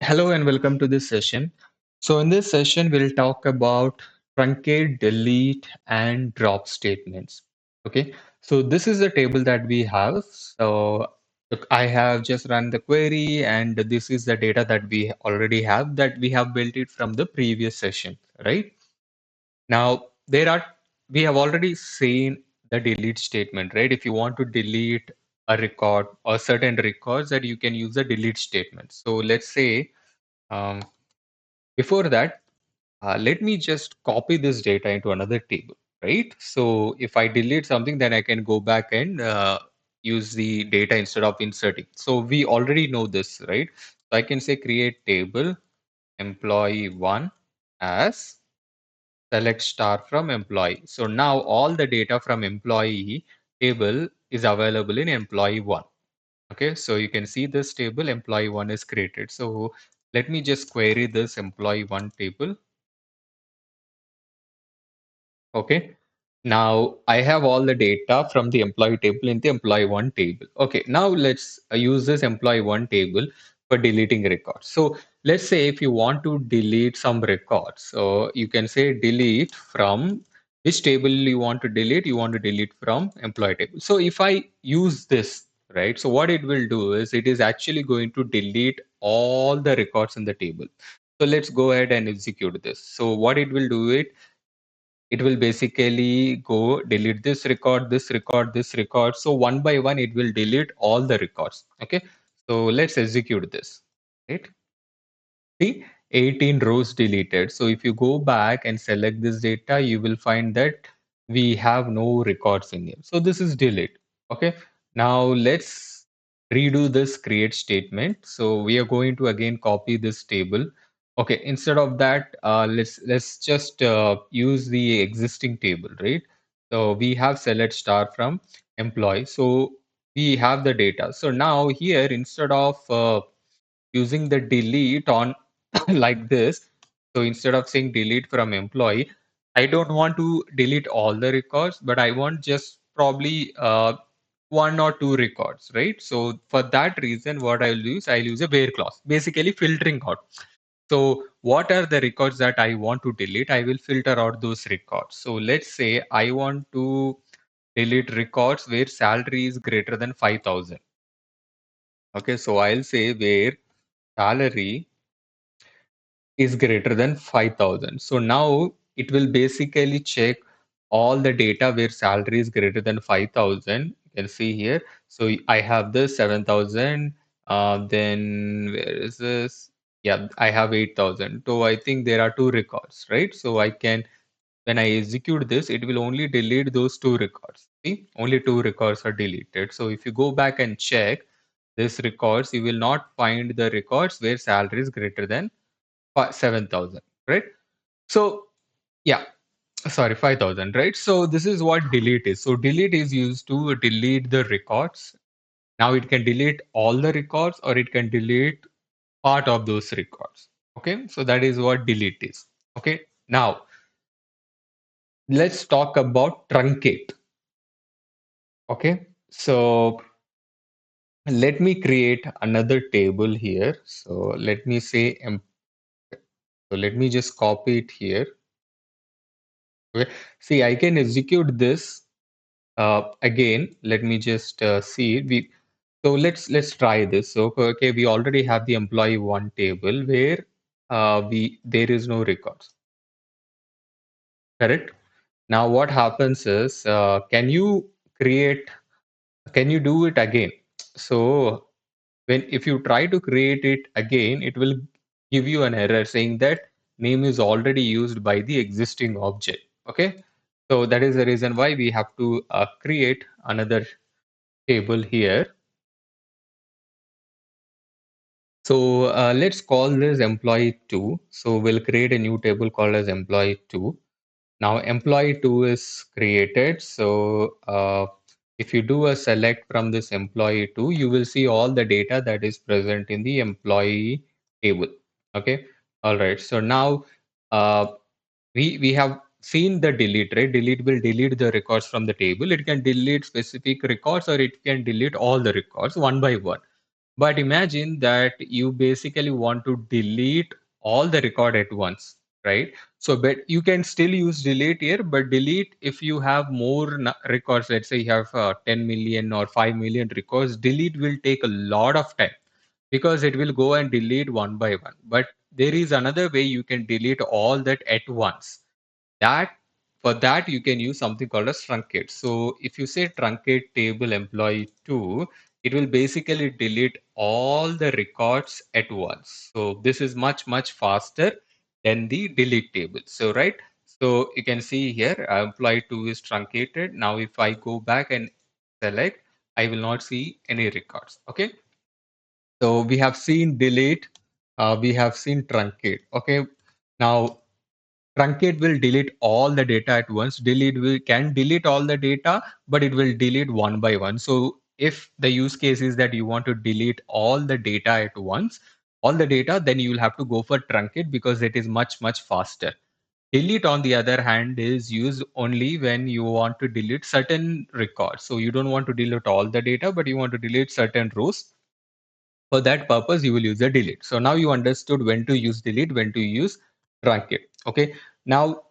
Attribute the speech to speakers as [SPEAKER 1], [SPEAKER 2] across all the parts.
[SPEAKER 1] Hello and welcome to this session. So in this session, we'll talk about truncate, delete, and drop statements. Okay, so this is the table that we have. So look, I have just run the query, and this is the data that we already have that we have built it from the previous session, right? Now we have already seen the delete statement, right? If you want to delete a record or certain records, that you can use the delete statement. So let's say um, before that, let me just copy this data into another table, right? So if I delete something, then I can go back and use the data instead of inserting. So we already know this, right? So I can say create table employee one as select star from employee. So now all the data from employee table is available in employee one. Okay, so you can see this table employee one is created. So let me just query this employee one table. Okay. Now I have all the data from the employee table in the employee one table. Okay. Now let's use this employee one table for deleting records. So let's say if you want to delete some records, so you can say delete from which table you want to delete. You want to delete from employee table. So if I use this, right? So what it will do is it is actually going to delete all the records in the table. So let's go ahead and execute this. So what it will do it will basically go delete this record, this record, this record. So one by one, it will delete all the records. Okay. So let's execute this. Right. See, 18 rows deleted. So if you go back and select this data, you will find that we have no records in here. So this is delete. Okay. Now let's redo this create statement. So we are going to again copy this table. Okay. Instead of that, let's just use the existing table, right? So we have select star from employee. So we have the data. So now here instead of using the delete on like this. So instead of saying delete from employee, I don't want to delete all the records, but I want just probably one or two records, right? So for that reason, what I'll use a where clause, basically filtering out. So what are the records that I want to delete? I will filter out those records. So let's say I want to delete records where salary is greater than 5,000. Okay, so I'll say where salary is greater than 5,000. So now it will basically check all the data where salary is greater than 5,000. You can see here. So I have this 7,000. Then where is this? Yeah, I have 8,000. So I think there are two records, right? So I can, when I execute this, it will only delete those two records. See, only two records are deleted. So if you go back and check this records, you will not find the records where salary is greater than 7,000, right? So, yeah, sorry, 5,000, right? So, this is what delete is. So, delete is used to delete the records. Now, it can delete all the records or it can delete part of those records. Okay, so that is what delete is. Okay, now let's talk about truncate. Okay, so let me create another table here. So, let me say, so let me just copy it here. Okay, see, I can execute this. Again, let me just see. So let's try this. So okay, we already have the employee one table where we there is no records. Correct. Now what happens is, create? Can you do it again? So when if you try to create it again, it will give you an error saying that name is already used by the existing object. Okay. So that is the reason why we have to create another table here. So let's call this employee 2. So we'll create a new table called as employee 2. Now employee 2 is created. So if you do a select from this employee 2, you will see all the data that is present in the employee table. Okay. All right. So now uh, we have seen the delete, right? Delete will delete the records from the table. It can delete specific records or it can delete all the records one by one. But imagine that you basically want to delete all the record at once, right? So, but you can still use delete here, but delete if you have more records, let's say you have 10 million or 5 million records, delete will take a lot of time because it will go and delete one by one. But there is another way you can delete all that at once. That For that you can use something called as truncate. So if you say truncate table employee 2, it will basically delete all the records at once. So this is much faster than the delete table. So right. So you can see here employee 2 is truncated. Now if I go back and select, I will not see any records. Okay. So we have seen delete, we have seen truncate. Okay. Now truncate will delete all the data at once. Delete will can delete all the data, but it will delete one by one. So if the use case is that you want to delete all the data at once, all the data, then you will have to go for truncate because it is much faster. Delete, on the other hand, is used only when you want to delete certain records. So you don't want to delete all the data, but you want to delete certain rows. For that purpose, you will use a delete. So now you understood when to use delete, when to use truncate. Okay. Now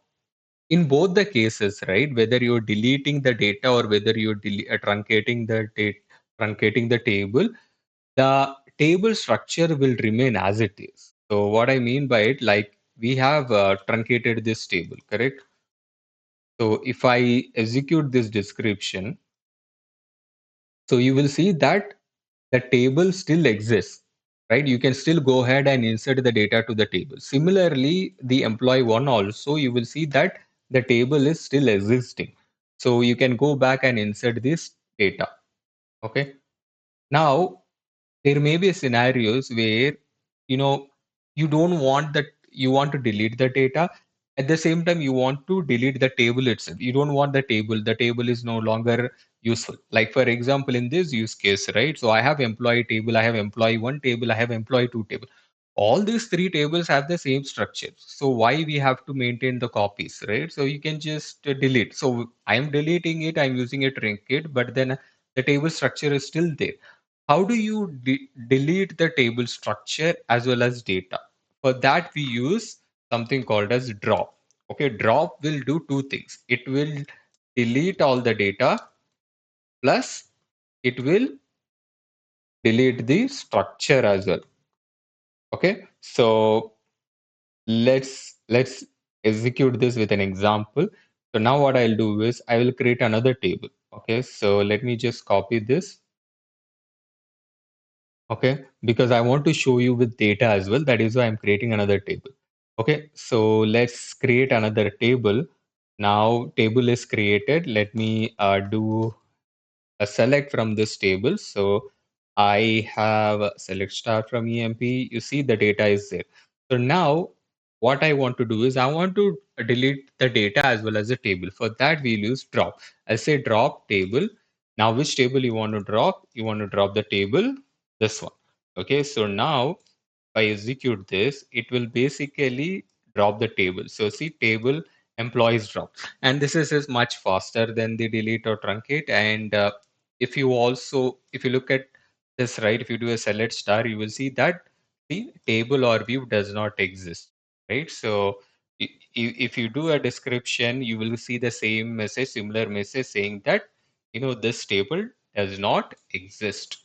[SPEAKER 1] in both the cases, right, whether you're deleting the data or whether you're truncating the table, the table structure will remain as it is. So what I mean by it, like we have truncated this table, correct? So if I execute this description, so you will see that the table still exists, right? You can still go ahead and insert the data to the table. Similarly, the employee one also, you will see that the table is still existing. So you can go back and insert this data. Okay. Now, there may be scenarios where you know you don't want that, you want to delete the data, at the same time you want to delete the table itself. You don't want the table is no longer useful. Like for example, in this use case, right, so I have employee table, I have employee one table, I have employee two table. All these three tables have the same structure, so why we have to maintain the copies, right? So you can just delete. So I am deleting it, I'm using a trinket, but then the table structure is still there. How do you delete the table structure as well as data? For that, we use something called as drop. Okay, drop will do two things. It will delete all the data, plus it will delete the structure as well. Okay, so let's execute this with an example. So now what I'll do is I will create another table. Okay, so let me just copy this. Okay, because I want to show you with data as well. That is why I'm creating another table. Okay, so let's create another table. Now table is created. Let me do a select from this table. So I have a select star from EMP. You see the data is there. So now what I want to do is I want to delete the data as well as the table. For that we'll use drop. I'll say drop table. Now which table you want to drop? You want to drop the table, this one. Okay, so now if I execute this, it will basically drop the table. So see table employees drop. And this is much faster than the delete or truncate. And if you also, if you look at this, right, if you do a select star, you will see that the table or view does not exist, right? So if you do a description, you will see the same message, similar message saying that, this table does not exist.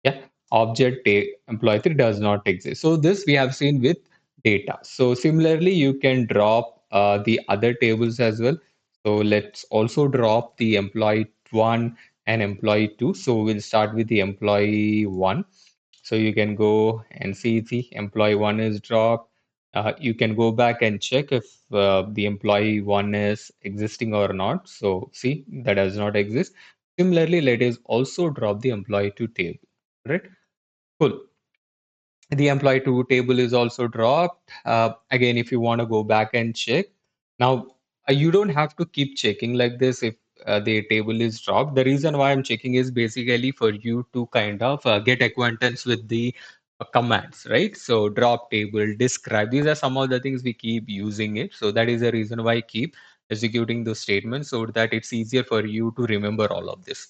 [SPEAKER 1] Yeah, employee 3 does not exist. So this we have seen with data. So similarly, you can drop the other tables as well. So let's also drop the employee 1 and employee 2. So we'll start with the employee 1. So you can go and see the employee 1 is dropped. You can go back and check if the employee 1 is existing or not. So see, that does not exist. Similarly, let us also drop the employee 2 table. Right? Cool. The employee to table is also dropped. Again, if you want to go back and check, now you don't have to keep checking like this if the table is dropped. The reason why I'm checking is basically for you to kind of get acquaintance with the commands, right? So drop table, describe. These are some of the things we keep using it. So that is the reason why I keep executing those statements so that it's easier for you to remember all of this.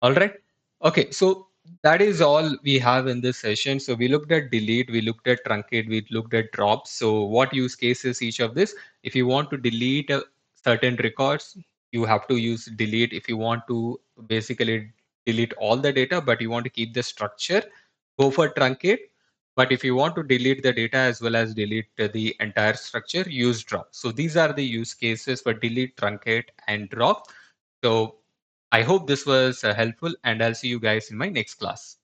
[SPEAKER 1] All right. Okay. So that is all we have in this session. So we looked at delete, we looked at truncate, we looked at drop. So what use cases each of this? If you want to delete certain records, you have to use delete. If you want to basically delete all the data, but you want to keep the structure, go for truncate. But if you want to delete the data as well as delete the entire structure, use drop. So these are the use cases for delete, truncate, and drop. So I hope this was helpful, and I'll see you guys in my next class.